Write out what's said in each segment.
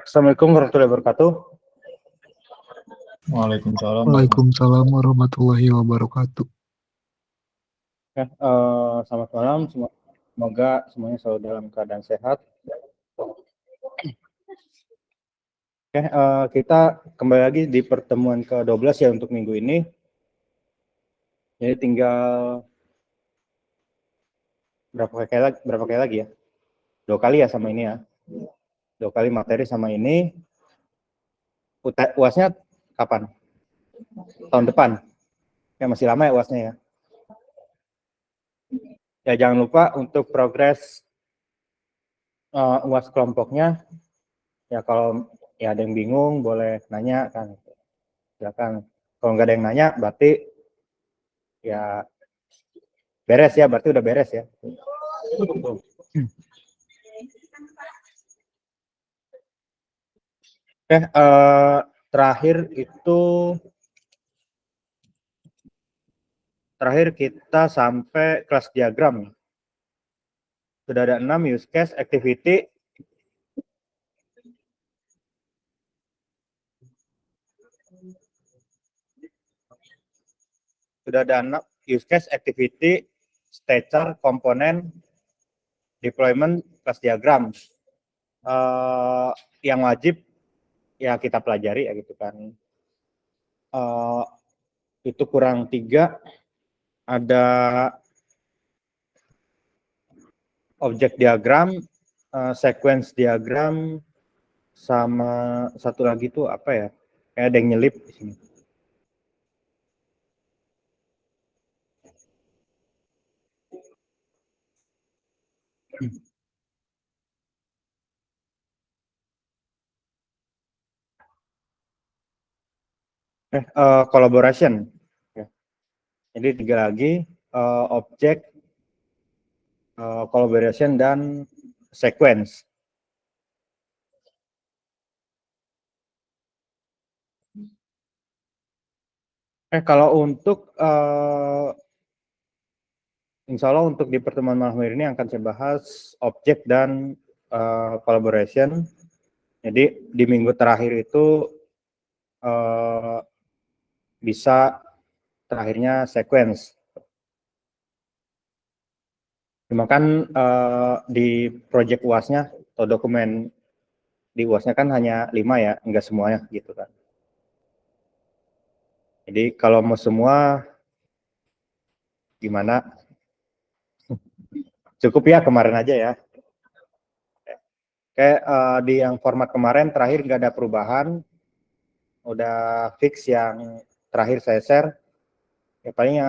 Assalamualaikum warahmatullahi wabarakatuh. Waalaikumsalam warahmatullahi wabarakatuh. Selamat malam, semoga semuanya selalu dalam keadaan sehat. Kita kembali lagi di pertemuan ke-12 ya untuk minggu ini. Jadi tinggal berapa kali lagi ya? 2 kali ya sama ini ya. 2 kali materi sama ini. UASnya kapan? Tahun depan. Ya masih lama ya UASnya ya. Ya jangan lupa untuk progres UAS kelompoknya. Ya kalau ya ada yang bingung boleh nanya kan. Silakan. Kalau nggak ada yang nanya berarti ya beres ya, berarti udah beres ya. Terakhir kita sampai kelas diagram. Sudah ada 6 use case, activity. Sudah ada 6 use case, activity, stature, komponen, deployment, kelas diagram. Yang wajib ya kita pelajari ya gitu kan. Itu kurang 3. Ada object diagram, sequence diagram, sama satu lagi tuh apa ya? Kayak ada yang nyelip di sini. Collaboration. Jadi 3 lagi, object, collaboration, dan sequence. Kalau untuk insya Allah untuk di pertemuan malam ini akan saya bahas object dan collaboration. Jadi di minggu terakhir itu bisa terakhirnya sequence. Cuma kan di project UAS-nya atau dokumen di UAS-nya kan hanya 5 ya, enggak semuanya gitu kan. Jadi kalau mau semua gimana? Cukup ya kemarin aja ya. Kayak di yang format kemarin terakhir nggak ada perubahan, udah fix yang terakhir saya share. Ya paling yang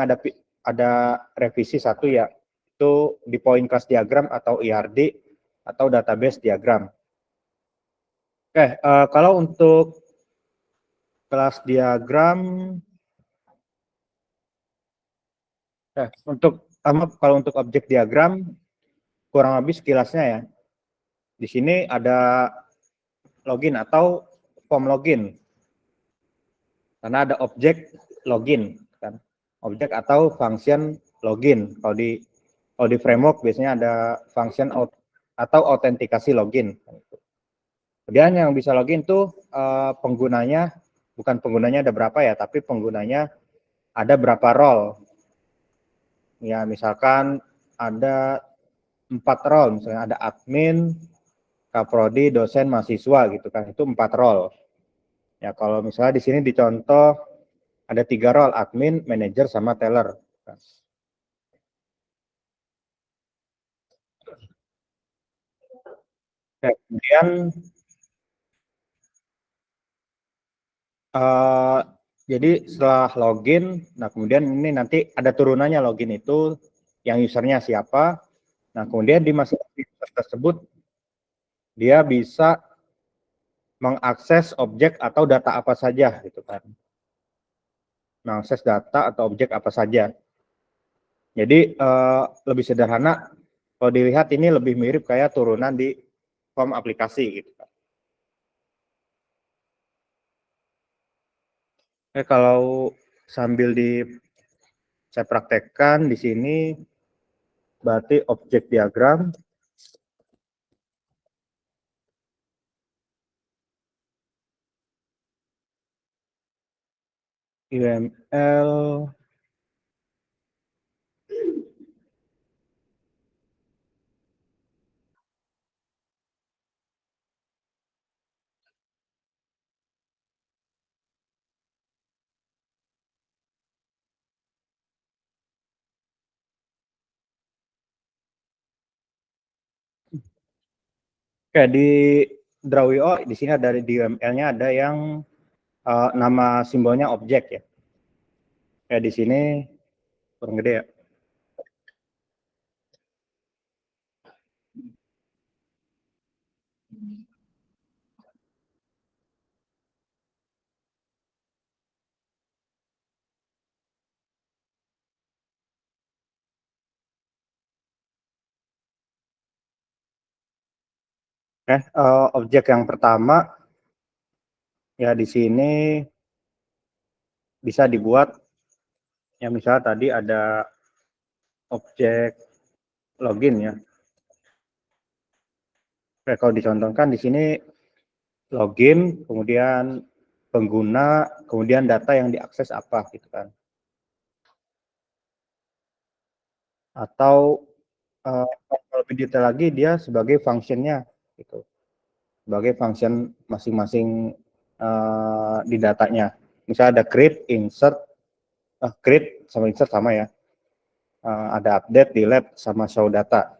ada revisi satu ya, itu di point class diagram atau IRD atau database diagram. Kalau untuk kelas diagram, kalau untuk objek diagram kurang lebih sekilasnya ya. Di sini ada login atau form login. Karena ada objek login kan. Objek atau function login. Kalau di framework biasanya ada function atau autentikasi login. Kemudian yang bisa login tuh penggunanya, bukan penggunanya ada berapa ya, tapi penggunanya ada berapa role. Ya misalkan ada 4 role, misalnya ada admin, kaprodi, dosen, mahasiswa gitu kan, itu 4 role. Ya kalau misalnya di sini dicontoh ada 3 role, admin, manager, sama teller. Kemudian jadi setelah login, nah kemudian ini nanti ada turunannya login itu, yang usernya siapa. Nah kemudian di masing-masing user tersebut dia bisa mengakses objek atau data apa saja gitu kan. Mengakses data atau objek apa saja. Jadi lebih sederhana, kalau dilihat ini lebih mirip kayak turunan di form aplikasi gitu kan. Kalau sambil saya praktekkan di sini, berarti objek diagram UML kayak di Draw.io di sini ada di UML-nya ada yang nama simbolnya objek ya. Kayak di sini kurang gede ya. Objek yang pertama ya di sini bisa dibuat ya, misalnya tadi ada objek login ya. Oke, kalau dicontohkan di sini login, kemudian pengguna, kemudian data yang diakses apa gitu kan. Atau lebih detail lagi dia sebagai functionnya gitu. Sebagai function masing-masing di datanya. Misalnya ada create, insert, create sama insert sama ya. Ada update, delete, sama show data.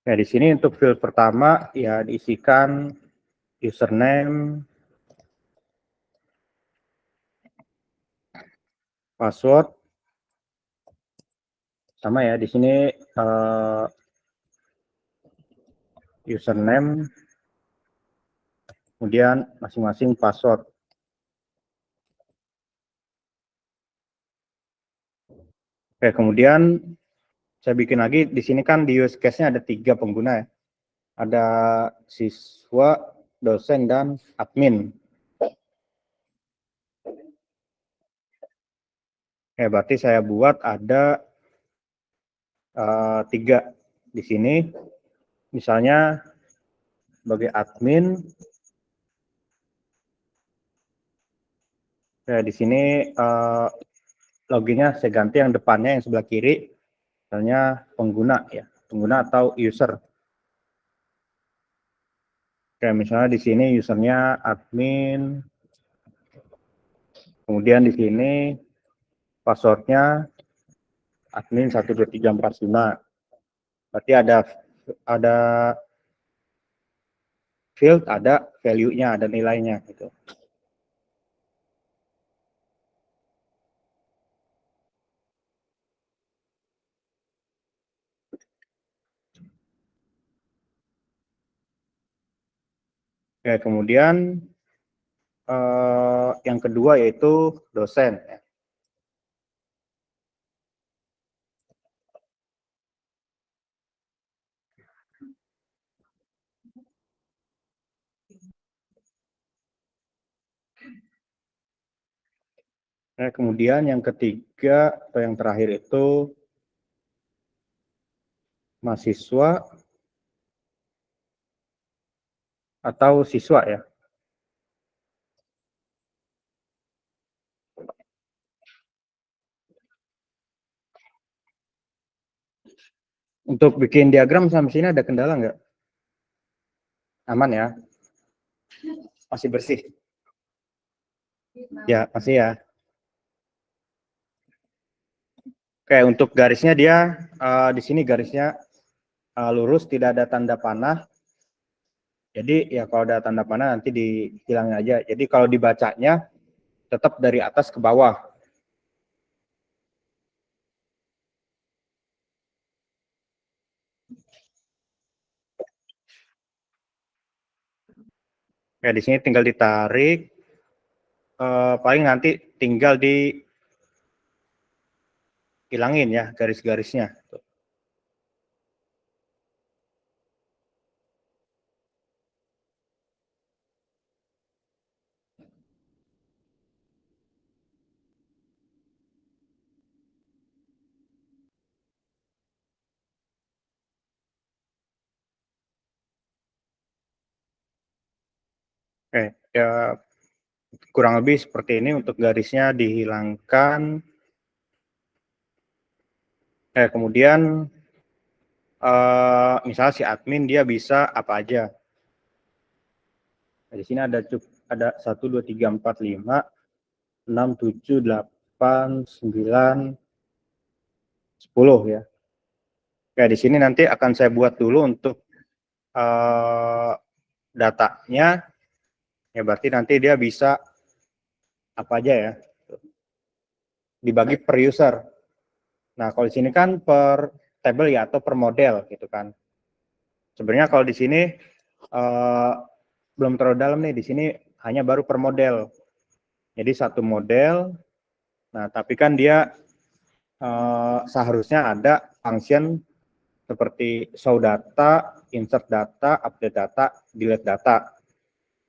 Nah, di sini untuk field pertama ya diisikan username, password, sama ya di sini username, kemudian masing-masing password. Oke, kemudian saya bikin lagi di sini kan di use case-nya ada 3 pengguna ya. Ada siswa, dosen, dan admin. Oke, berarti saya buat ada 3 di sini. Misalnya sebagai admin, di sini loginnya saya ganti yang depannya yang sebelah kiri, misalnya pengguna ya, pengguna atau user. Oke, misalnya di sini usernya admin, kemudian di sini passwordnya admin 12345. Berarti ada field, ada value-nya, ada nilainya gitu. Oke, kemudian yang kedua yaitu dosen. Kemudian yang ketiga atau yang terakhir itu mahasiswa atau siswa ya. Untuk bikin diagram sampai sini ada kendala nggak? Aman ya? Masih bersih? Ya, masih ya. Oke, untuk garisnya dia di sini garisnya lurus, tidak ada tanda panah. Jadi ya kalau ada tanda panah nanti dihilangin aja. Jadi kalau dibacanya tetap dari atas ke bawah. Ya di sini tinggal ditarik, paling nanti tinggal dihilangin ya garis-garisnya. Oke, ya kurang lebih seperti ini untuk garisnya dihilangkan. Kemudian misalnya si admin dia bisa apa aja. Nah, di sini ada 1, 2, 3, 4, 5, 6, 7, 8, 9, 10 ya. Oke, di sini nanti akan saya buat dulu untuk datanya. Ya berarti nanti dia bisa apa aja ya. Dibagi per user. Nah, kalau di sini kan per table ya atau per model gitu kan. Sebenarnya kalau di sini belum terlalu dalam nih, di sini hanya baru per model. Jadi satu model. Nah, tapi kan dia seharusnya ada function seperti show data, insert data, update data, delete data.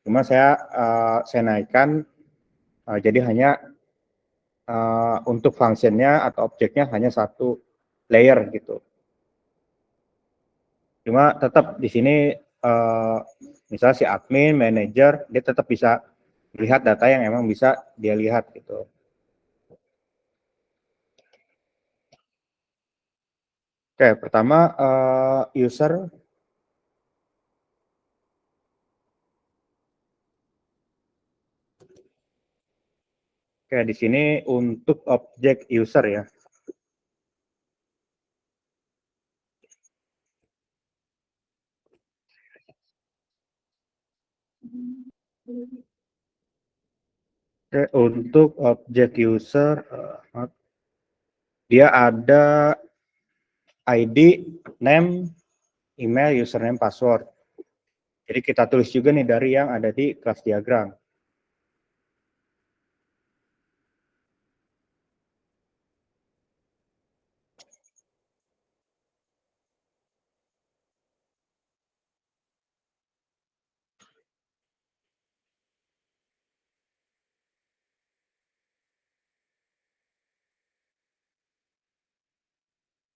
Cuma saya naikkan jadi hanya untuk functionnya atau objeknya hanya satu layer gitu. Cuma tetap di sini misalnya si admin, manager, dia tetap bisa lihat data yang emang bisa dia lihat gitu. Oke, pertama user. Oke, di sini untuk objek user ya. Oke, untuk objek user dia ada ID, name, email, username, password. Jadi kita tulis juga nih dari yang ada di kelas diagram.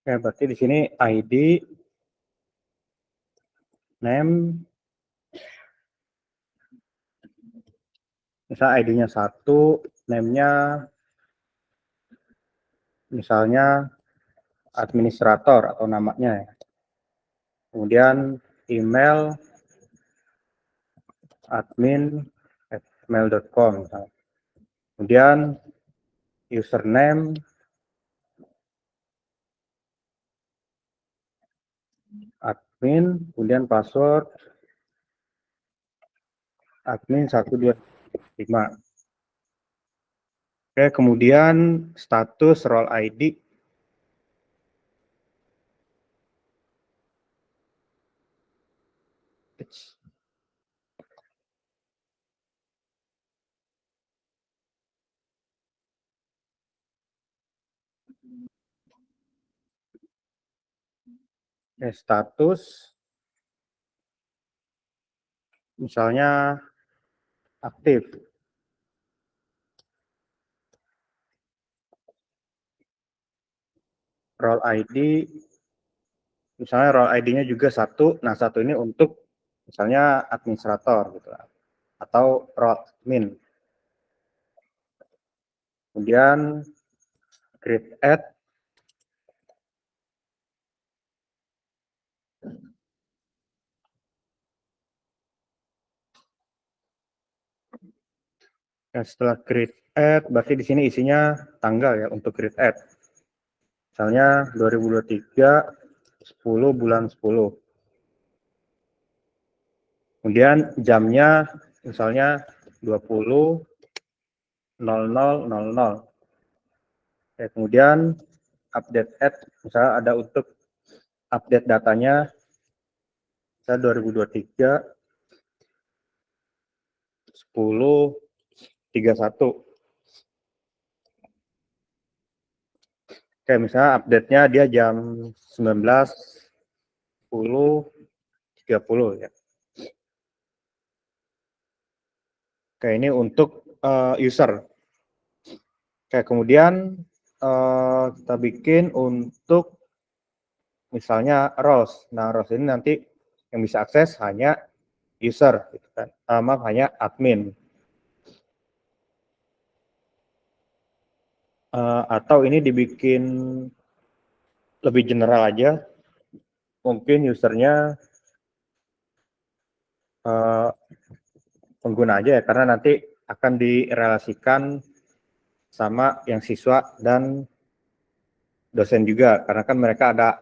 Oke, berarti di sini ID, name, misalnya ID-nya 1, name-nya misalnya administrator atau namanya ya. Kemudian email admin@mail.com misalnya. Kemudian username admin, kemudian password admin 125. Oke, kemudian status role ID. Status misalnya aktif. Role ID misalnya role ID-nya juga 1. Nah, 1 ini untuk misalnya administrator gitu atau role admin. Kemudian create add ya, setelah create add berarti di sini isinya tanggal ya untuk create add. Misalnya 2023 10 bulan 10. Kemudian jamnya misalnya 20.00.00. Kemudian update add misalnya ada untuk update datanya misalnya 2023 10.31. Oke, misalnya update-nya dia jam 19.10.30 ya. Oke, ini untuk user. Oke, kemudian kita bikin untuk misalnya roles. Nah, roles ini nanti yang bisa akses hanya user, gitu kan. Maaf, hanya admin. Atau ini dibikin lebih general aja, mungkin usernya pengguna aja ya, karena nanti akan direlasikan sama yang siswa dan dosen juga, karena kan mereka ada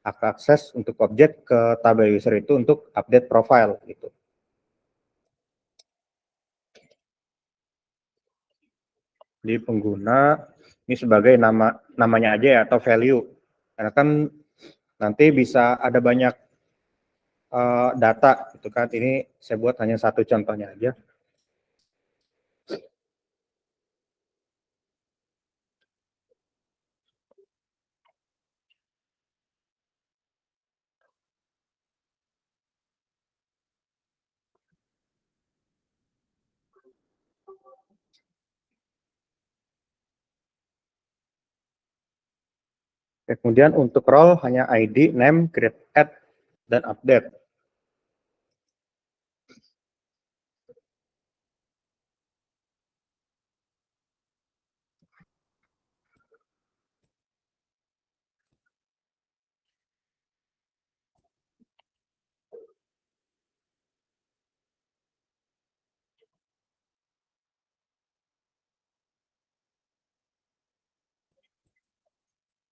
akses untuk objek ke tabel user itu untuk update profile gitu. Di pengguna ini sebagai namanya aja ya, atau value, karena kan nanti bisa ada banyak data gitu kan. Ini saya buat hanya satu contohnya aja. Kemudian untuk role hanya ID, name, create, add, dan update.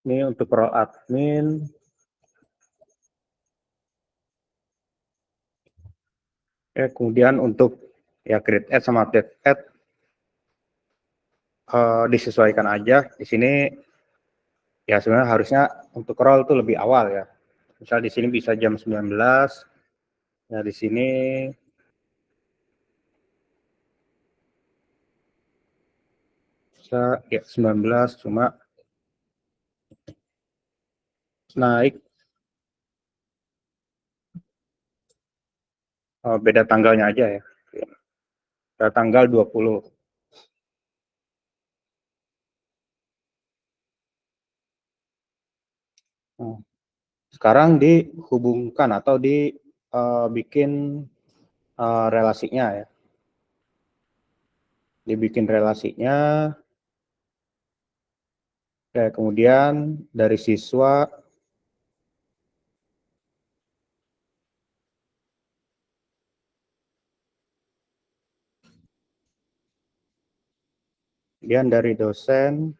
Ini untuk role admin. Kemudian untuk ya create add sama update add disesuaikan aja. Di sini ya sebenarnya harusnya untuk role itu lebih awal ya. Misal di sini bisa jam 19. Nah, di sini bisa ya 19, cuma naik beda tanggalnya aja ya. Pada tanggal 20. Nah, sekarang dihubungkan atau dibikin relasinya ya. Dibikin relasinya. Kemudian dari siswa kemudian dari dosen,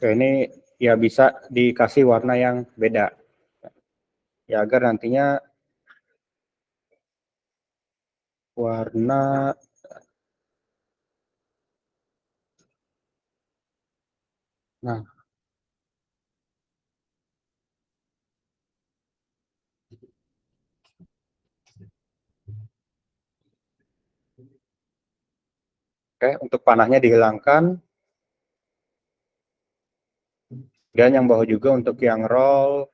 ini ya bisa dikasih warna yang beda ya, agar nantinya warna nah untuk panahnya dihilangkan. Dan yang bawah juga untuk yang roll,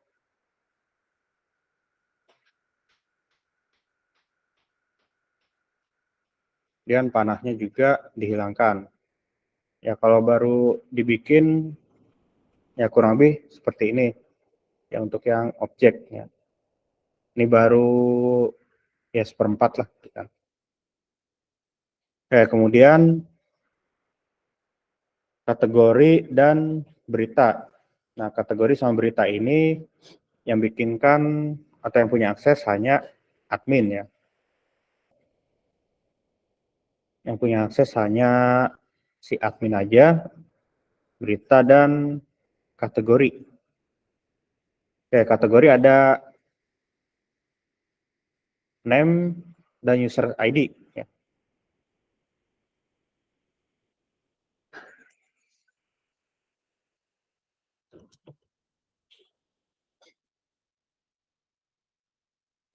dan panahnya juga dihilangkan. Ya kalau baru dibikin ya kurang lebih seperti ini ya untuk yang objek ya. Ini baru ya seperempat lah kita. Kemudian kategori dan berita. Nah, kategori sama berita ini yang bikinkan atau yang punya akses hanya admin ya. Yang punya akses hanya si admin aja, berita dan kategori. Kategori ada name dan user ID ya.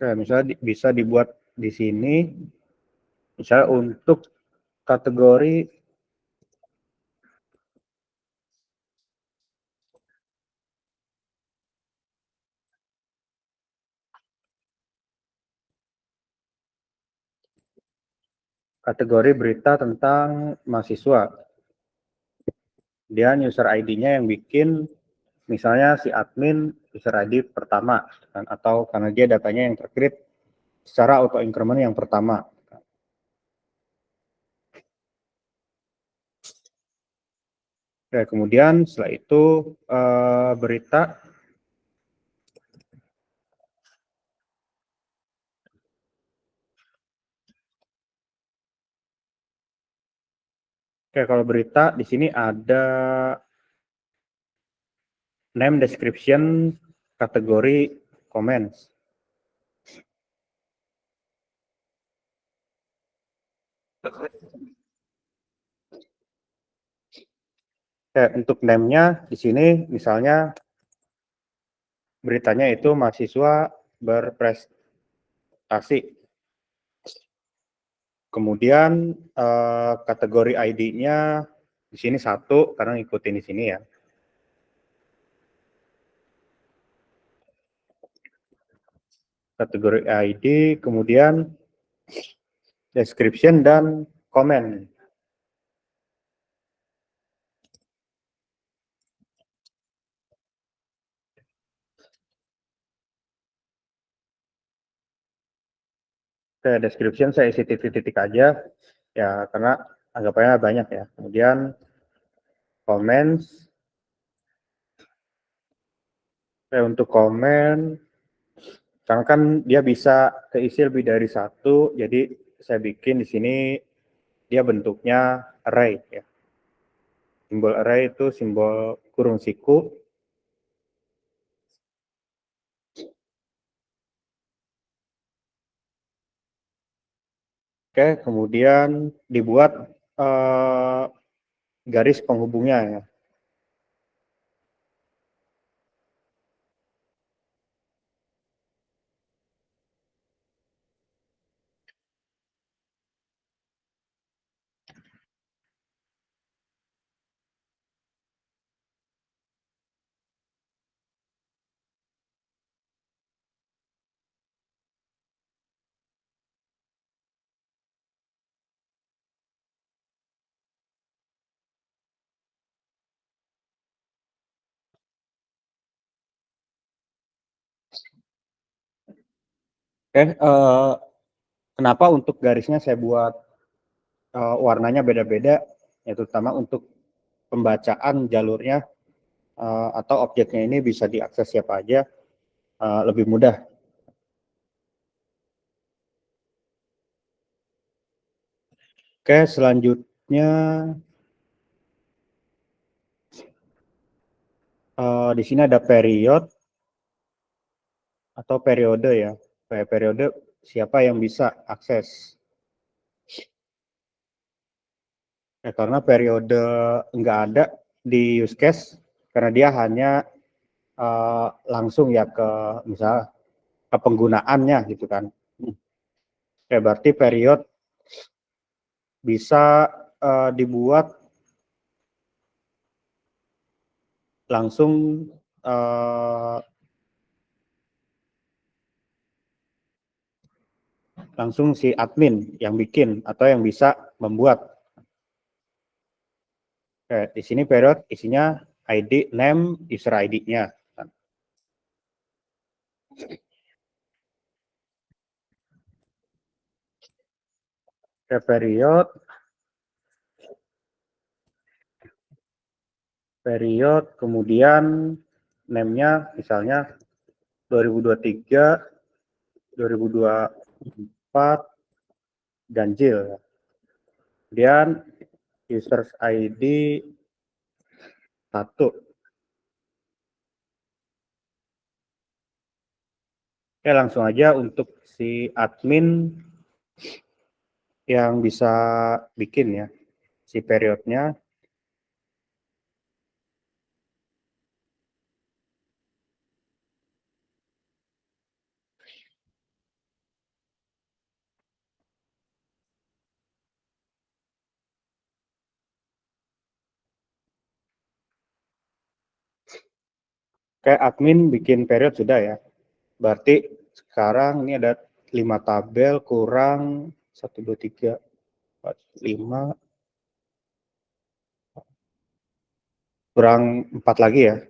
Misalnya bisa dibuat di sini, misalnya untuk kategori berita tentang mahasiswa. Kemudian user ID-nya yang bikin, misalnya si admin user ID pertama, atau karena dia datanya yang tercreate secara auto increment yang pertama. Oke, kemudian setelah itu berita. Oke, kalau berita di sini ada name, description, kategori, comments. Oke, untuk name-nya di sini misalnya beritanya itu mahasiswa berprestasi. Kemudian kategori ID-nya di sini 1 karena ngikutin di sini ya. Kategori ID, kemudian description dan comment. Oke, description saya isi titik-titik aja ya karena anggapannya banyak ya. Kemudian comments. Oke, untuk komen karena kan dia bisa keisi lebih dari 1, jadi saya bikin di sini dia bentuknya array ya. Simbol array itu simbol kurung siku. Oke, kemudian dibuat garis penghubungnya ya. Oke, kenapa untuk garisnya saya buat warnanya beda-beda, ya terutama untuk pembacaan jalurnya atau objeknya ini bisa diakses siapa aja lebih mudah. Oke, selanjutnya di sini ada period atau periode ya. Periode siapa yang bisa akses. Ya, karena periode nggak ada di use case karena dia hanya langsung ya ke misal ke penggunaannya gitu kan. Ya, berarti period bisa dibuat langsung langsung si admin yang bikin atau yang bisa membuat. Oke, di sini period isinya ID, name, user ID-nya. Oke, period, kemudian name-nya misalnya 2023, 2024, ganjil. Kemudian users ID 1. Oke, langsung aja untuk si admin yang bisa bikin ya si periodnya. Kayak admin bikin period sudah ya. Berarti sekarang ini ada 5 tabel kurang 1, 2, 3, 4, 5. Kurang 4 lagi ya.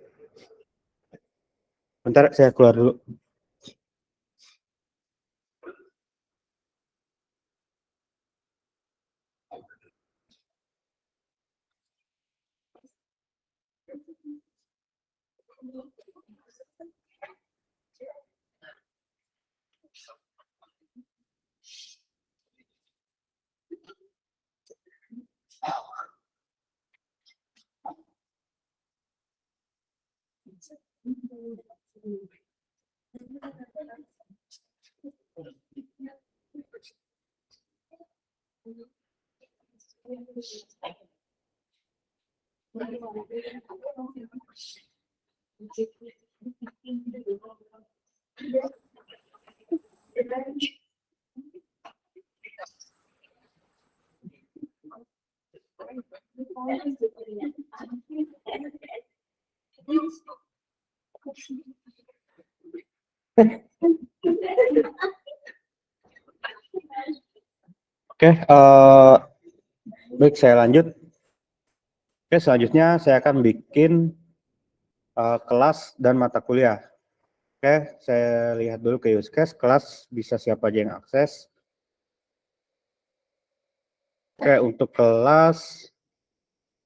Bentar, saya keluar dulu. Oke, baik, saya lanjut. Oke, selanjutnya saya akan bikin kelas dan mata kuliah. Oke, saya lihat dulu ke use case. Kelas bisa siapa aja yang akses. Oke, untuk kelas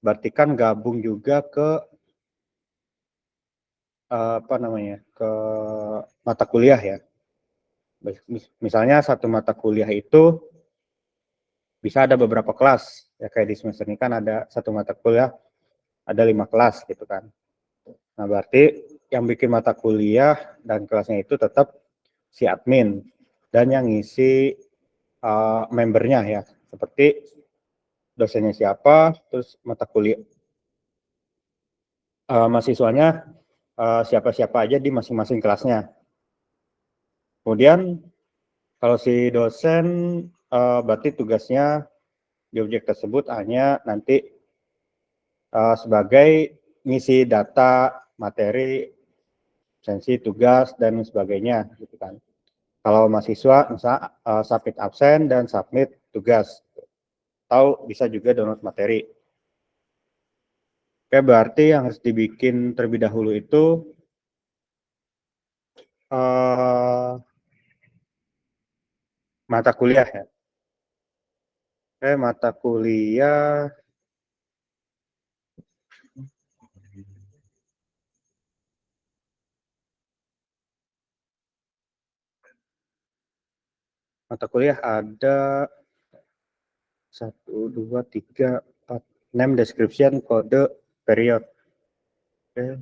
berarti kan gabung juga ke apa namanya, ke mata kuliah ya. Misalnya satu mata kuliah itu bisa ada beberapa kelas, ya kayak di semester ini kan ada satu mata kuliah, ada 5 kelas gitu kan. Nah berarti yang bikin mata kuliah dan kelasnya itu tetap si admin, dan yang ngisi membernya ya, seperti dosennya siapa, terus mata kuliah mahasiswanya siapa-siapa aja di masing-masing kelasnya. Kemudian kalau si dosen berarti tugasnya di objek tersebut hanya nanti sebagai ngisi data, materi, sensi, tugas, dan sebagainya gitu kan. Kalau mahasiswa misalnya submit absen dan submit tugas, atau bisa juga download materi. Oke, berarti yang harus dibikin terlebih dahulu itu mata kuliah ya. Oke, mata kuliah ada 1, 2, 3, 4, name, description, kode, period. Oke.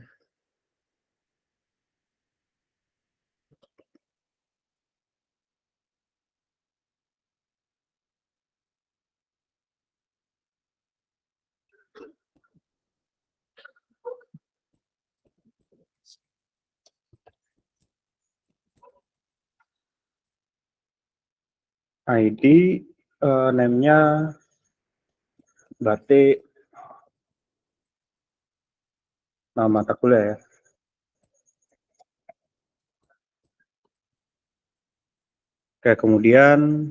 ID, name-nya berarti nama mata kuliah ya. Oke, kemudian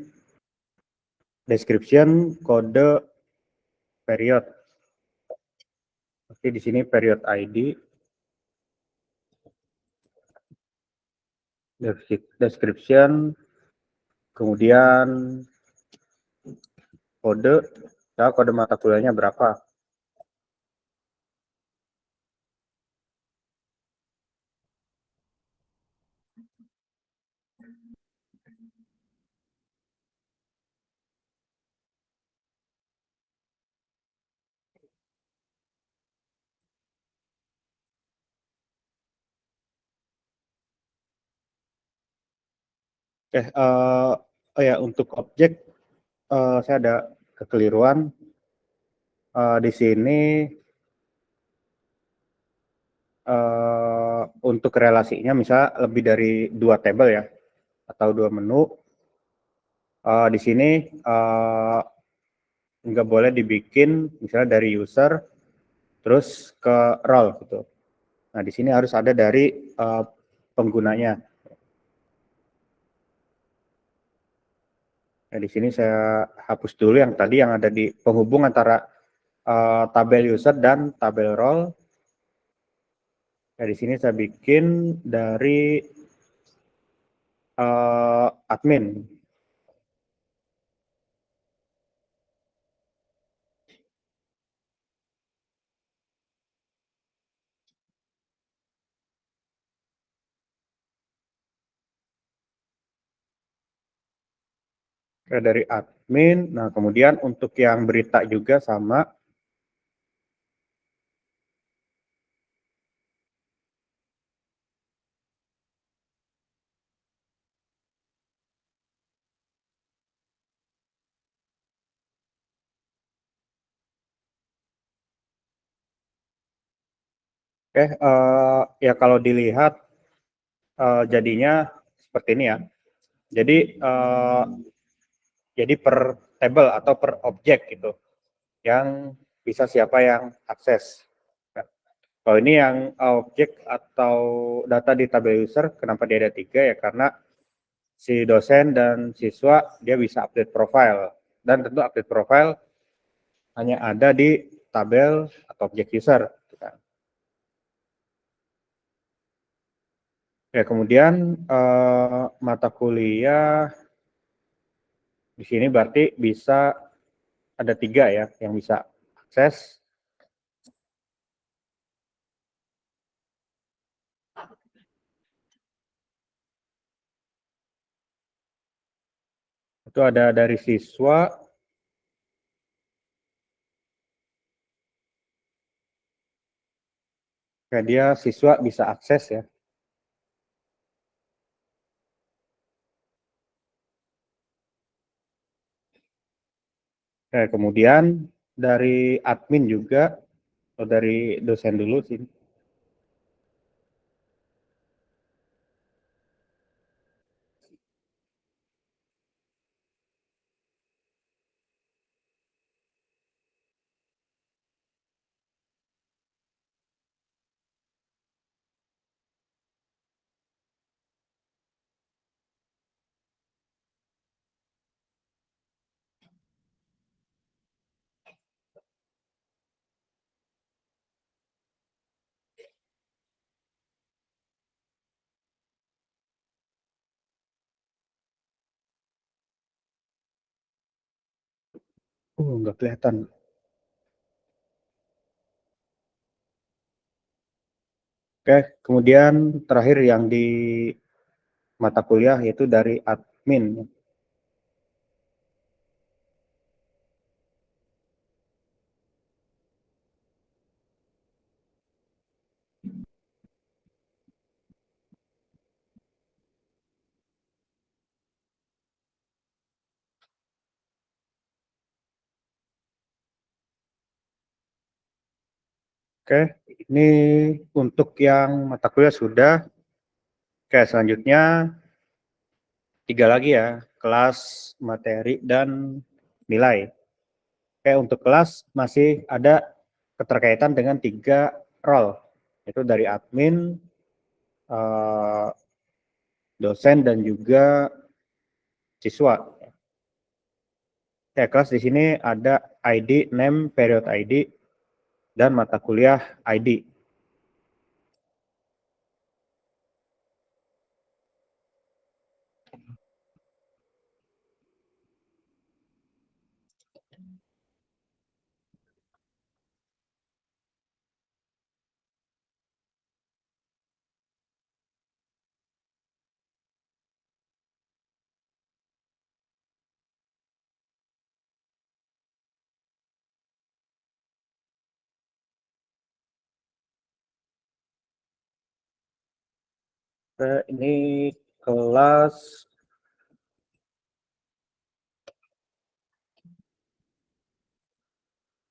description, kode, period. Oke, di sini period ID, description, kemudian kode, ya kode mata kuliahnya berapa. Oke, oh ya, untuk objek saya ada kekeliruan di sini. Untuk relasinya misalnya lebih dari 2 tabel ya, atau 2 menu, di sini nggak boleh dibikin misalnya dari user terus ke role gitu. Nah di sini harus ada dari penggunanya. Nah di sini saya hapus dulu yang tadi yang ada di penghubung antara tabel user dan tabel role. Nah, di sini saya bikin dari admin. Dari admin. Nah, kemudian untuk yang berita juga sama. Oke, ya kalau dilihat jadinya seperti ini ya. Jadi per table atau per objek gitu, yang bisa siapa yang akses. Nah, kalau ini yang objek atau data di tabel user, kenapa dia ada 3 ya? Karena si dosen dan siswa dia bisa update profile, dan tentu update profile hanya ada di tabel atau objek user. Ya, kemudian mata kuliah di sini berarti bisa ada 3 ya yang bisa akses. Itu ada dari siswa, kayak dia siswa bisa akses ya. Kemudian dari admin juga, atau dari dosen dulu sih. Nggak kelihatan. Oke, kemudian terakhir yang di mata kuliah yaitu dari admin. Oke, ini untuk yang mata kuliah sudah. Oke, selanjutnya 3 lagi ya, kelas, materi, dan nilai. Oke, untuk kelas masih ada keterkaitan dengan 3 role, yaitu dari admin, eh, dosen, dan juga siswa. Ya, kelas di sini ada ID, name, period ID, dan mata kuliah ID. Ini kelas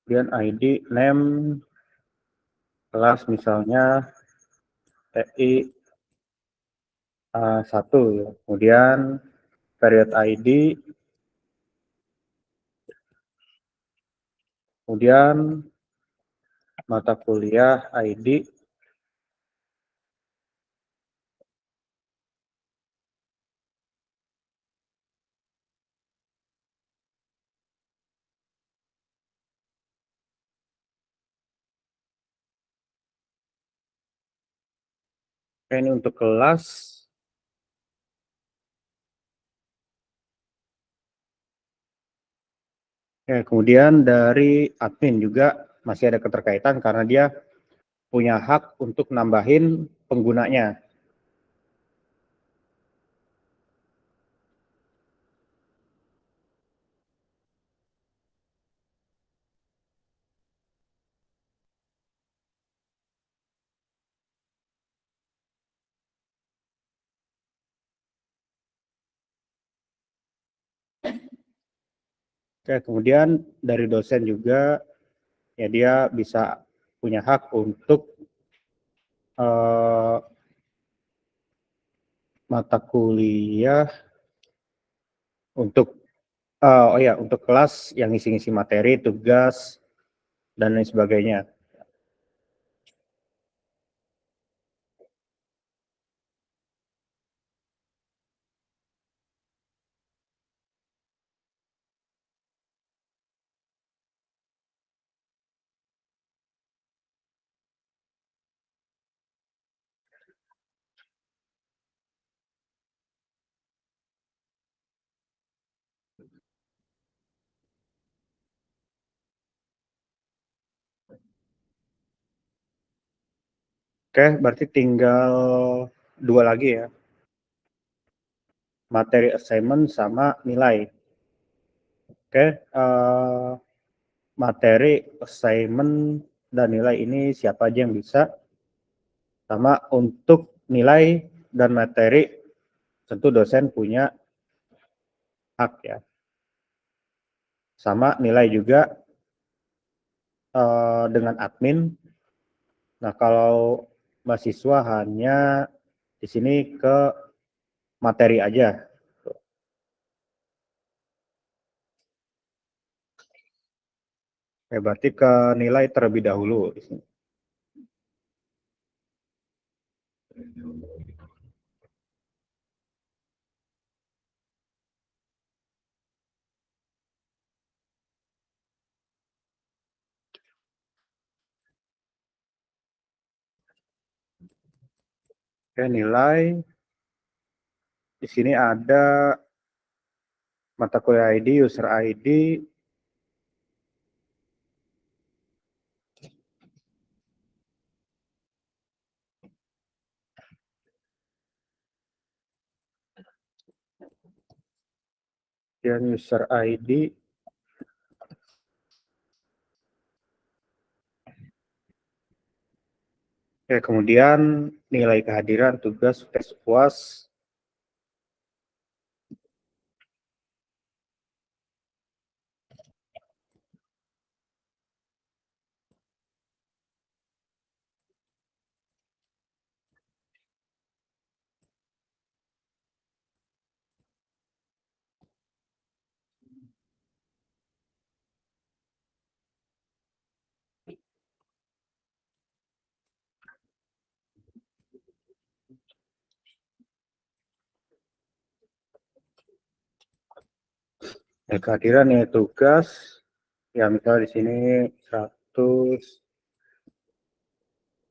kemudian ID, name, kelas misalnya TI 1 ya. Kemudian period ID, kemudian mata kuliah ID, ini untuk kelas. Kemudian dari admin juga masih ada keterkaitan karena dia punya hak untuk nambahin penggunanya. Kemudian dari dosen juga ya dia bisa punya hak untuk mata kuliah untuk untuk kelas yang ngisi-ngisi materi, tugas dan lain sebagainya. Berarti tinggal 2 lagi ya. Materi assignment sama nilai. Materi assignment dan nilai ini siapa aja yang bisa. Sama untuk nilai dan materi tentu dosen punya hak ya. Sama nilai juga dengan admin. Nah, kalau mahasiswa hanya di sini ke materi aja. Berarti ke nilai terlebih dahulu di sini. Nilai di sini ada mata kuliah ID, user ID, dan user ID, kemudian nilai kehadiran, tugas, tes UAS, kehadiran nilai tugas, ya misalnya di sini 100,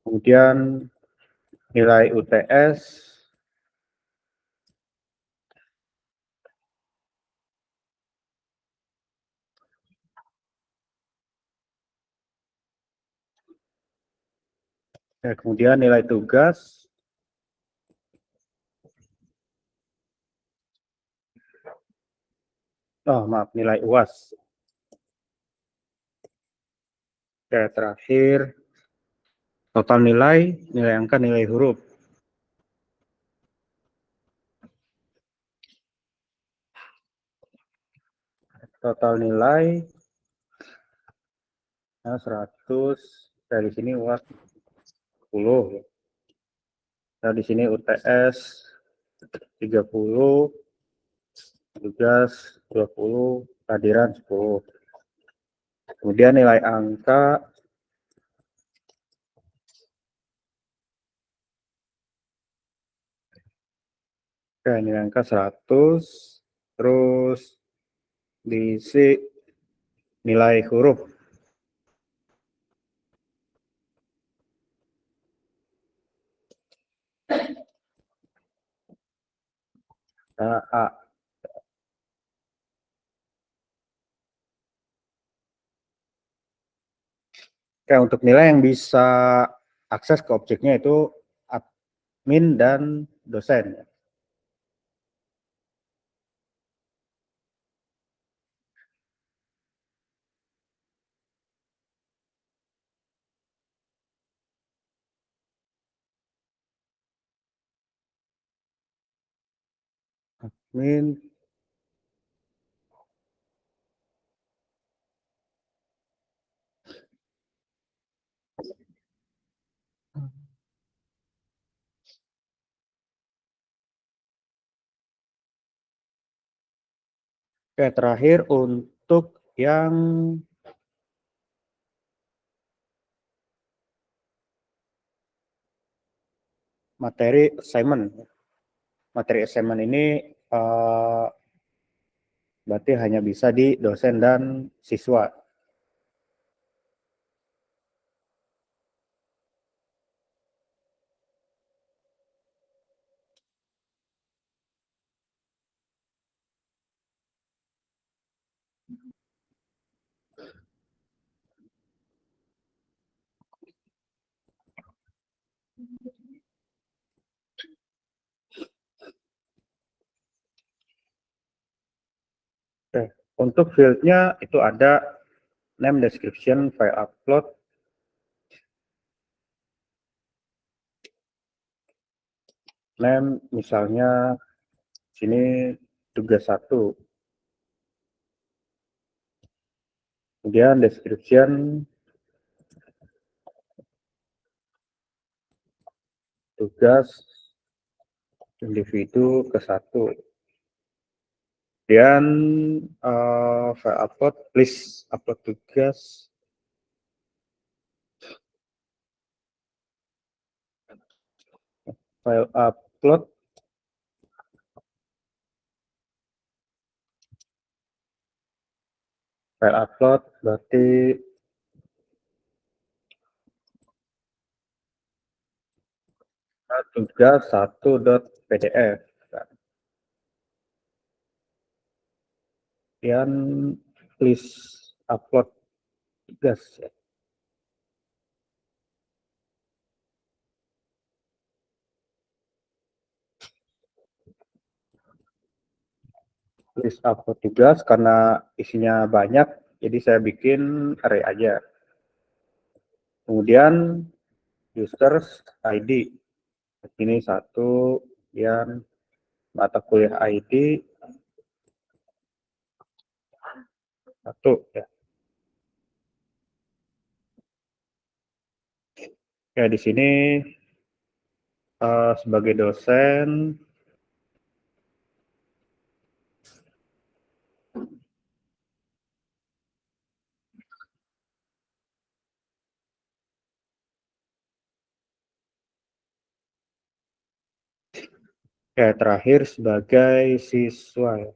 kemudian nilai UTS, kemudian nilai tugas, nilai UAS. Terakhir total nilai angka, nilai huruf. Total nilai 100, dari sini UAS 10. Nah, di sini UTS 30, tugas 20, kehadiran 10. Kemudian nilai angka nilai angka 100, terus diisi nilai huruf. A. Oke, untuk nilai yang bisa akses ke objeknya itu admin dan dosen. Admin. Oke, terakhir untuk yang materi assignment. Materi assignment ini berarti hanya bisa di dosen dan siswa. Oke. Untuk fieldnya itu ada name, description, file upload, name misalnya sini tugas 1. Kemudian description tugas individu ke 1. Kemudian file upload, list upload tugas, file upload, berarti tugas 1.pdf. Kemudian list upload tugas. List upload tugas karena isinya banyak, jadi saya bikin array aja. Kemudian users ID. Ini 1, yang mata kuliah ID 1 ya. Ya di sini sebagai dosen ya, terakhir sebagai siswa ya.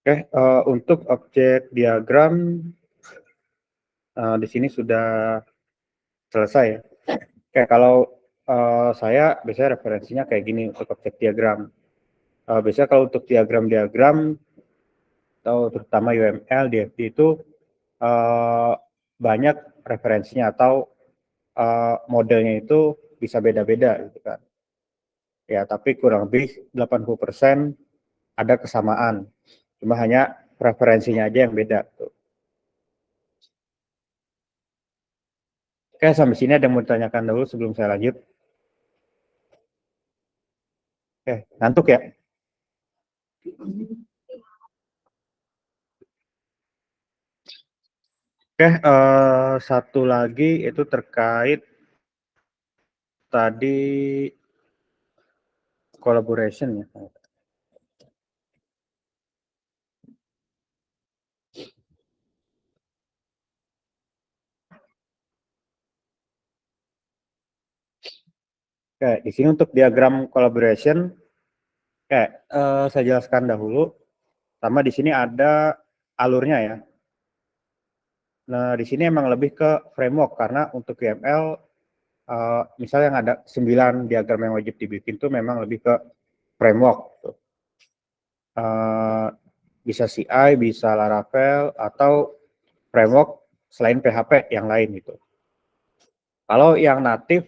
Oke, untuk objek diagram di sini sudah selesai ya. Oke, kalau saya biasanya referensinya kayak gini untuk objek diagram. Biasanya kalau untuk diagram-diagram atau terutama UML, DFD itu uh, banyak referensinya atau modelnya itu bisa beda-beda gitu kan. Ya, tapi kurang lebih 80% ada kesamaan. Cuma hanya referensinya aja yang beda tuh. Oke, sampai sini ada yang mau ditanyakan dulu sebelum saya lanjut. Oke, ngantuk ya? Oke, satu lagi itu terkait tadi collaboration ya. Oke, di sini untuk diagram collaboration, saya jelaskan dahulu. Sama di sini ada alurnya ya. Nah, di sini emang lebih ke framework karena untuk UML, misalnya yang ada 9 diagram yang wajib dibikin tuh memang lebih ke framework. Gitu. Bisa CI, bisa Laravel, atau framework selain PHP yang lain gitu. Kalau yang natif,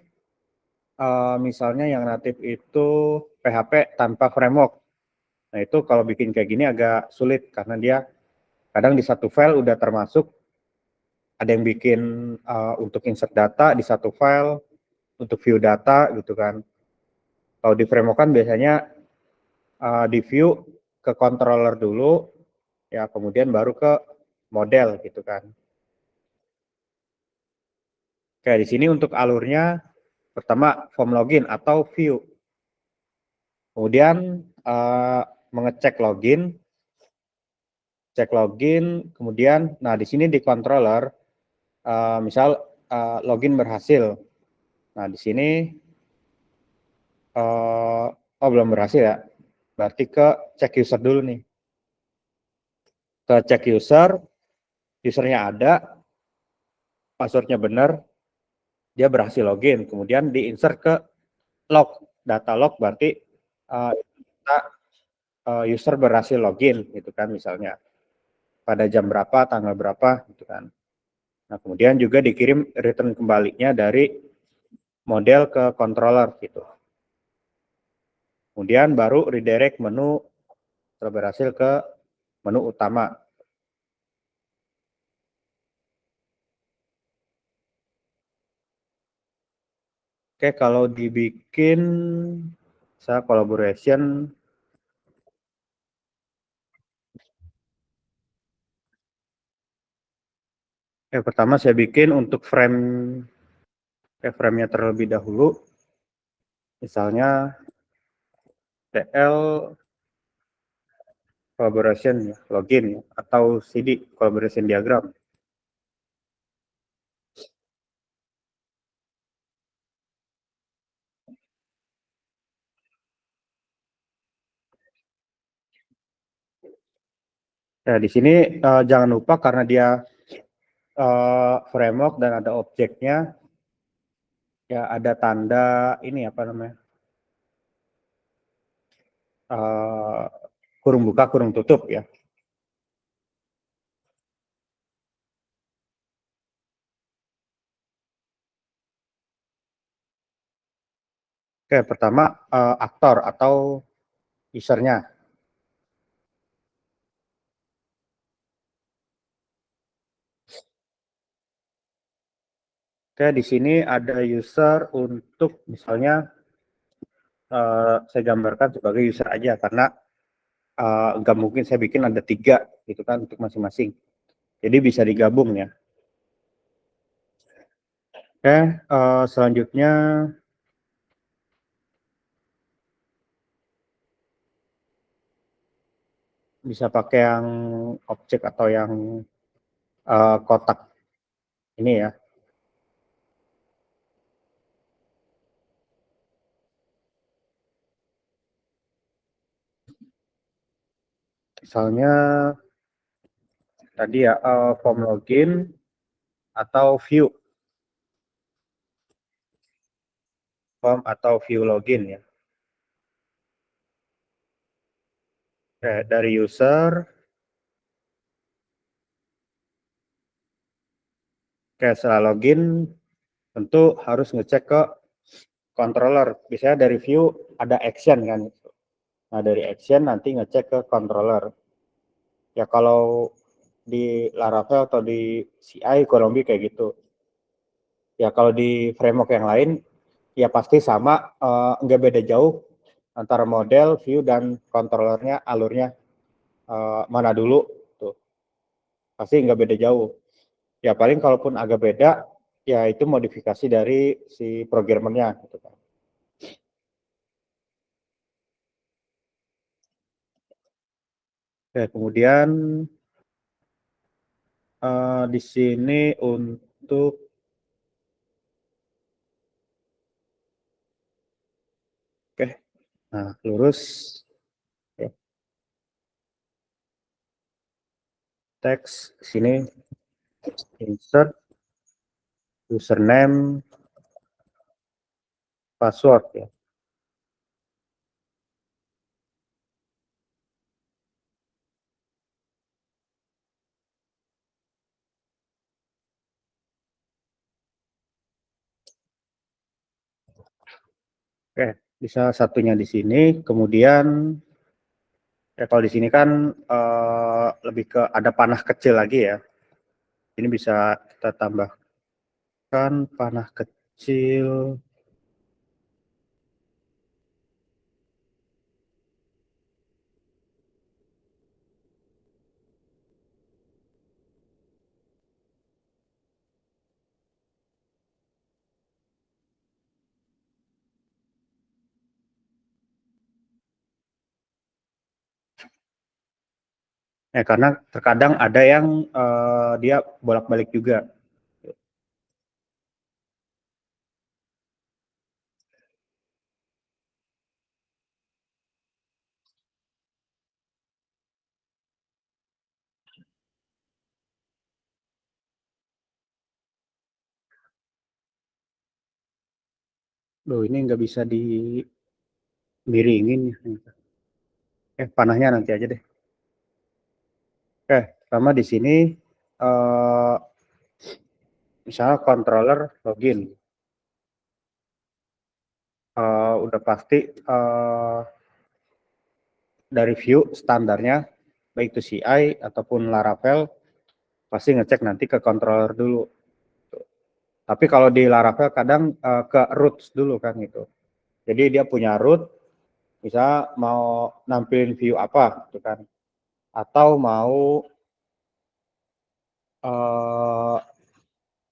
misalnya yang natif itu PHP tanpa framework. Nah itu kalau bikin kayak gini agak sulit karena dia kadang di satu file udah termasuk, ada yang bikin untuk insert data di satu file, untuk view data gitu kan. Kalau di framework kan biasanya di view ke controller dulu, ya kemudian baru ke model gitu kan. Kayak di sini untuk alurnya, pertama form login atau view. Kemudian mengecek login, cek login, kemudian, nah di sini di controller, misal login berhasil. Nah di sini, oh belum berhasil ya, berarti ke cek user dulu nih. Ke cek user, usernya ada, passwordnya benar, dia berhasil login. Kemudian di insert ke log, data log berarti user berhasil login gitu kan misalnya. Pada jam berapa, tanggal berapa gitu kan. Nah, kemudian juga dikirim return kembalinya dari model ke controller gitu. Kemudian baru redirect menu berhasil ke menu utama. Oke, kalau dibikin saya collaboration, pertama saya bikin untuk frame-nya terlebih dahulu. Misalnya TL collaboration ya, login ya, atau CD collaboration diagram. Nah, di sini jangan lupa karena dia framework dan ada objeknya, ya ada tanda ini apa namanya, kurung buka kurung tutup ya. Oke, pertama aktor atau usernya. Oke, di sini ada user untuk misalnya saya gambarkan sebagai user aja karena nggak mungkin saya bikin ada 3 gitu kan untuk masing-masing. Jadi bisa digabung ya. Oke, selanjutnya bisa pakai yang objek atau yang kotak ini ya. Misalnya tadi ya form login atau view form atau view login ya. Oke, dari user, setelah login tentu harus ngecek ke controller. Biasanya dari view ada action kan. Nah dari action nanti ngecek ke controller. Ya kalau di Laravel atau di CI kurang lebih kayak gitu. Ya kalau di framework yang lain ya pasti sama, nggak beda jauh antara model, view, dan controllernya alurnya mana dulu tuh. Pasti nggak beda jauh. Ya paling kalaupun agak beda, ya itu modifikasi dari si programmernya gitu kan. Oke, kemudian di sini untuk Oke, nah lurus. Oke. Teks sini insert username password ya. Oke, bisa satunya di sini, kemudian ya kalau di sini kan lebih ke ada panah kecil lagi ya. Ini bisa kita tambahkan panah kecil. Karena terkadang ada yang dia bolak-balik juga. Loh, ini nggak bisa dimiringin. Panahnya nanti aja deh. Oke, sama di sini misalnya controller login. Udah pasti dari view standarnya, baik itu CI ataupun Laravel, pasti ngecek nanti ke controller dulu. Tapi kalau di Laravel kadang ke roots dulu kan gitu. Jadi dia punya root, bisa mau nampilin view apa gitu kan. Atau mau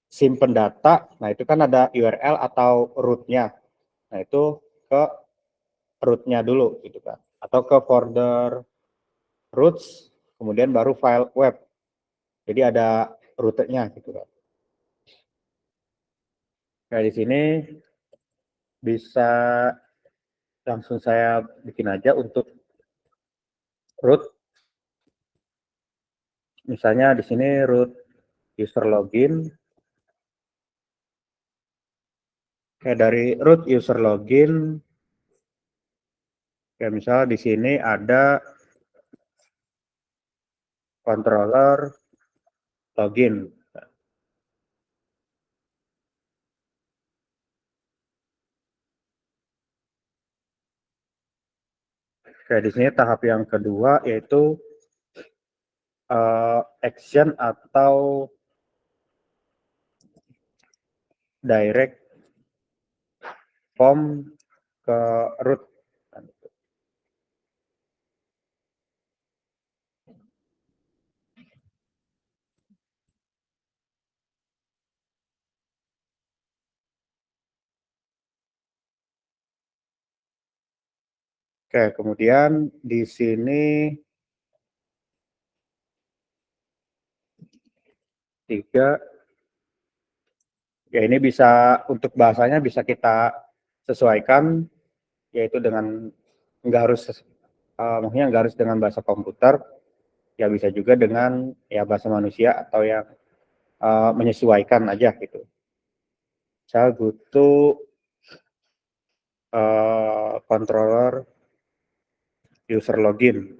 simpen data, nah itu kan ada URL atau rootnya. Nah itu ke rootnya dulu gitu kan. Atau ke folder roots, kemudian baru file web. Jadi ada rutenya gitu kan. Kayak di sini bisa langsung saya bikin aja untuk root. Misalnya di sini root user login. Kayak dari root user login, kayak misal di sini ada controller login. Kayak di sini tahap yang kedua yaitu action atau direct form ke root. Oke, kemudian di sini 3, ya ini bisa untuk bahasanya bisa kita sesuaikan, yaitu dengan nggak harus maksudnya nggak harus dengan bahasa komputer, ya bisa juga dengan ya bahasa manusia atau yang menyesuaikan aja gitu. Saya butuh controller user login,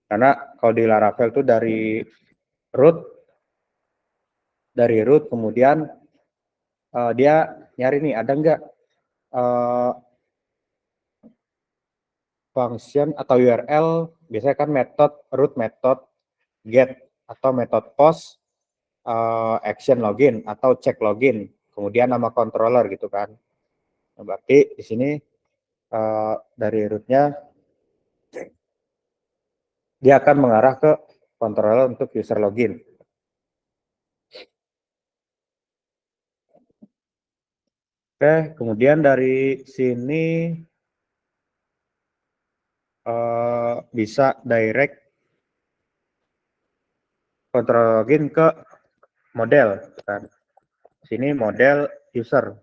karena kalau di Laravel tuh dari root kemudian dia nyari nih ada nggak function atau URL, biasanya kan metode root, metode get, atau metode post action login atau check login, kemudian nama controller gitu kan. Nah, berarti di sini dari rootnya dia akan mengarah ke controller untuk user login. Oke, kemudian dari sini bisa direct controller login ke model kan. Sini model user.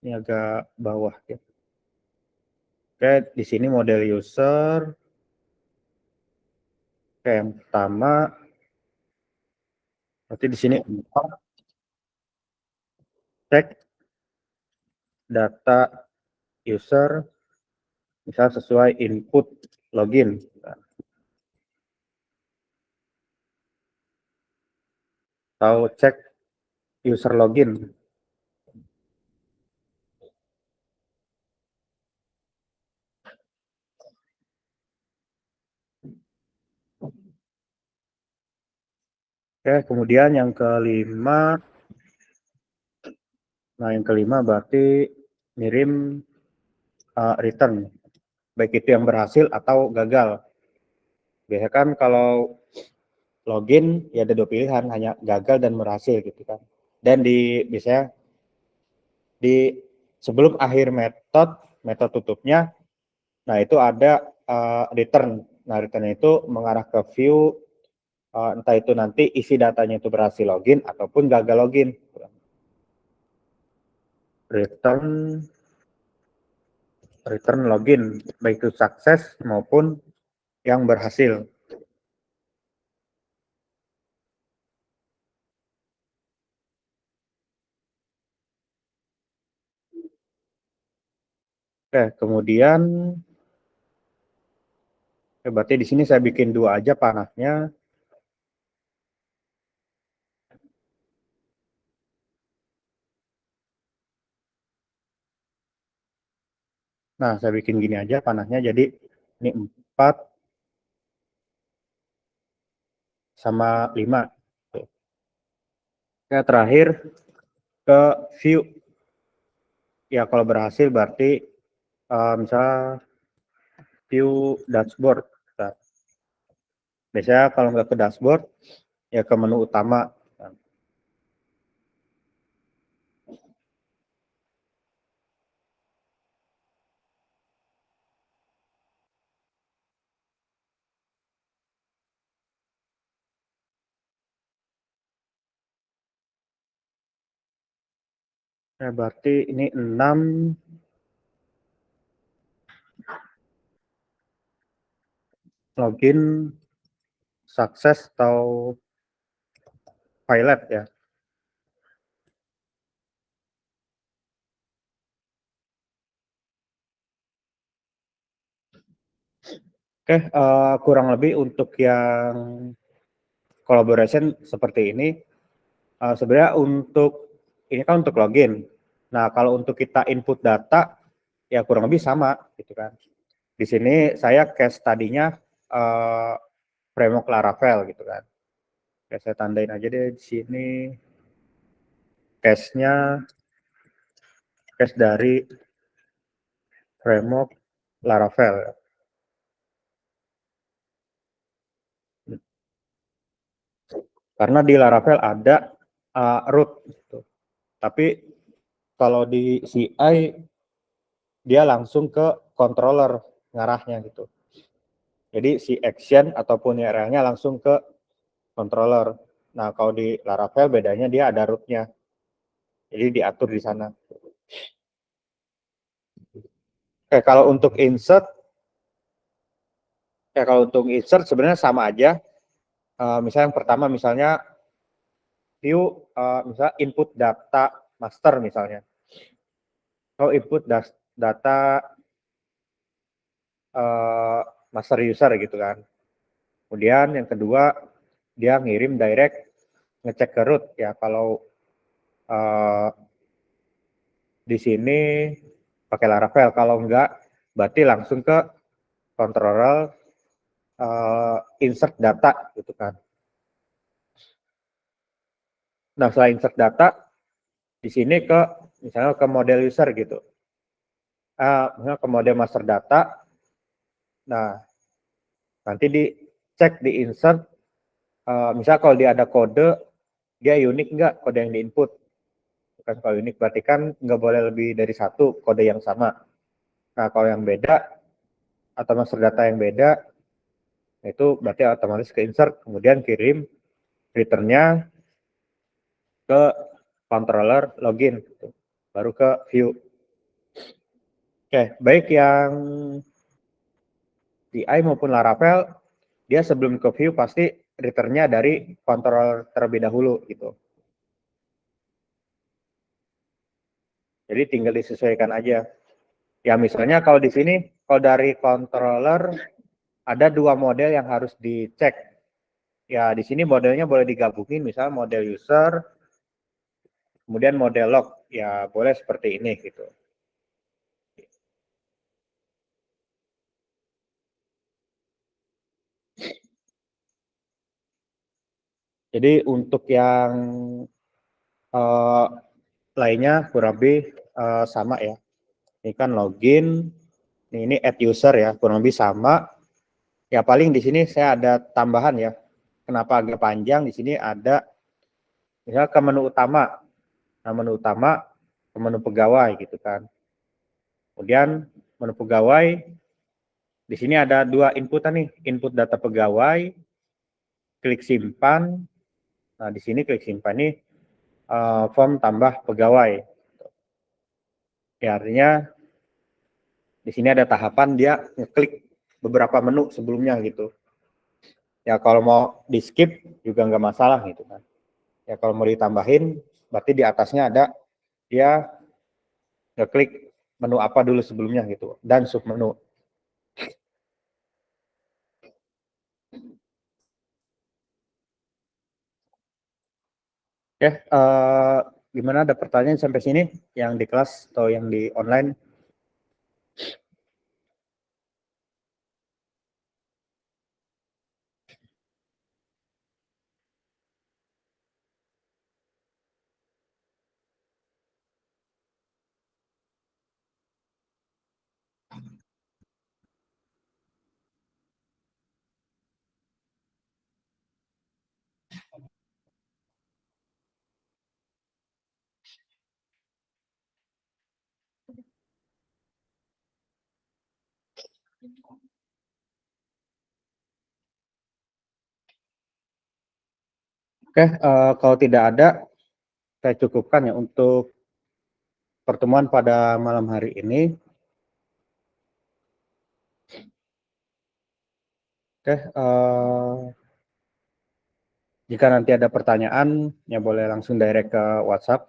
Ini agak bawah ya. Oke, di sini model user. Oke, yang pertama berarti di sini cek data user misal sesuai input login. Atau cek user login. Oke, kemudian yang kelima, nah yang kelima berarti ngirim return, baik itu yang berhasil atau gagal. Biasanya kan kalau login ya ada 2 pilihan, hanya gagal dan berhasil gitu kan. Dan biasanya di sebelum akhir metode tutupnya, nah itu ada return. Nah return itu mengarah ke view, entah itu nanti isi datanya itu berhasil login ataupun gagal login. Return login, baik itu sukses maupun yang berhasil. Oke, kemudian berarti di sini saya bikin 2 aja panahnya. Nah, saya bikin gini aja panahnya, jadi ini 4 sama 5. Oke, terakhir ke view. Ya, kalau berhasil berarti misalnya view dashboard. Nah, biasanya kalau nggak ke dashboard, ya ke menu utama. Nah, berarti ini 6 login sukses atau pilot ya. Oke, kurang lebih untuk yang collaboration seperti ini, sebenarnya untuk ini kan untuk login. Nah, kalau untuk kita input data, ya kurang lebih sama gitu kan. Di sini saya case tadinya framework Laravel gitu kan. Oke, saya tandain aja deh di sini case-nya, case dari framework Laravel. Karena di Laravel ada root gitu. Tapi kalau di CI dia langsung ke controller ngarahnya gitu. Jadi si action ataupun URL-nya langsung ke controller. Nah, kalau di Laravel bedanya dia ada root-nya. Jadi diatur di sana. Oke, kalau untuk insert, ya kalau untuk insert sebenarnya sama aja. Misalnya yang pertama misalnya view, misalnya input data master misalnya. Atau input data master user gitu kan. Kemudian yang kedua dia ngirim direct ngecek ke root ya kalau di sini pakai Laravel, kalau enggak berarti langsung ke controller insert data gitu kan. Nah, setelah insert data di sini ke misalnya ke model user gitu. Misalnya ke model master data. Nah, nanti dicek di insert misalnya kalau dia ada kode dia unik enggak kode yang diinput. Kan kalau unik berarti kan nggak boleh lebih dari 1 kode yang sama. Nah, kalau yang beda atau master data yang beda itu berarti otomatis ke insert kemudian kirim returnnya ke controller login gitu. Baru ke view. Oke, baik yang DI maupun Laravel, dia sebelum ke view pasti return-nya dari controller terlebih dahulu gitu. Jadi tinggal disesuaikan aja. Ya misalnya kalau di sini, kalau dari controller ada dua model yang harus dicek. Ya di sini modelnya boleh digabungin, misal model user, kemudian model log. Ya boleh seperti ini gitu. Jadi untuk yang lainnya kurang lebih sama ya. Ini kan login, ini add user ya, kurang lebih sama. Ya paling di sini saya ada tambahan ya. Kenapa agak panjang? Di sini ada misalnya ke menu utama. Nah, menu utama ke menu pegawai gitu kan. Kemudian menu pegawai di sini ada dua inputan nih, input data pegawai, klik simpan. Nah, di sini klik simpan nih form tambah pegawai. Ya artinya di sini ada tahapan dia ngeklik beberapa menu sebelumnya gitu. Ya kalau mau di skip juga nggak masalah gitu kan. Ya kalau mau ditambahin berarti di atasnya ada dia ngeklik menu apa dulu sebelumnya gitu dan submenu. Oke, gimana ada pertanyaan sampai sini yang di kelas atau yang di online? Oke, kalau tidak ada, saya cukupkan ya untuk pertemuan pada malam hari ini. Oke, jika nanti ada pertanyaan, ya boleh langsung direct ke WhatsApp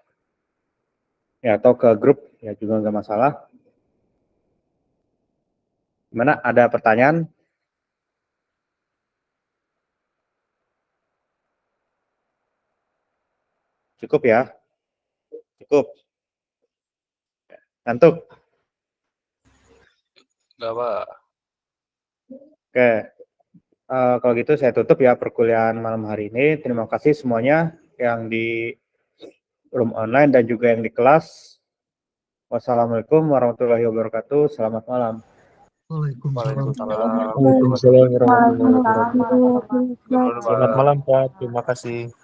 ya atau ke grup ya juga nggak masalah. Gimana? Ada pertanyaan? Cukup ya? Cukup. Ngantuk? Enggak, Pak. Oke. Kalau gitu saya tutup ya perkuliahan malam hari ini. Terima kasih semuanya yang di room online dan juga yang di kelas. Wassalamualaikum warahmatullahi wabarakatuh. Selamat malam. Waalaikumsalam. Waalaikumsalam. Waalaikumsalam warahmatullahi wabarakatuh. Waalaikumsalam. Selamat malam, Pak. Terima kasih.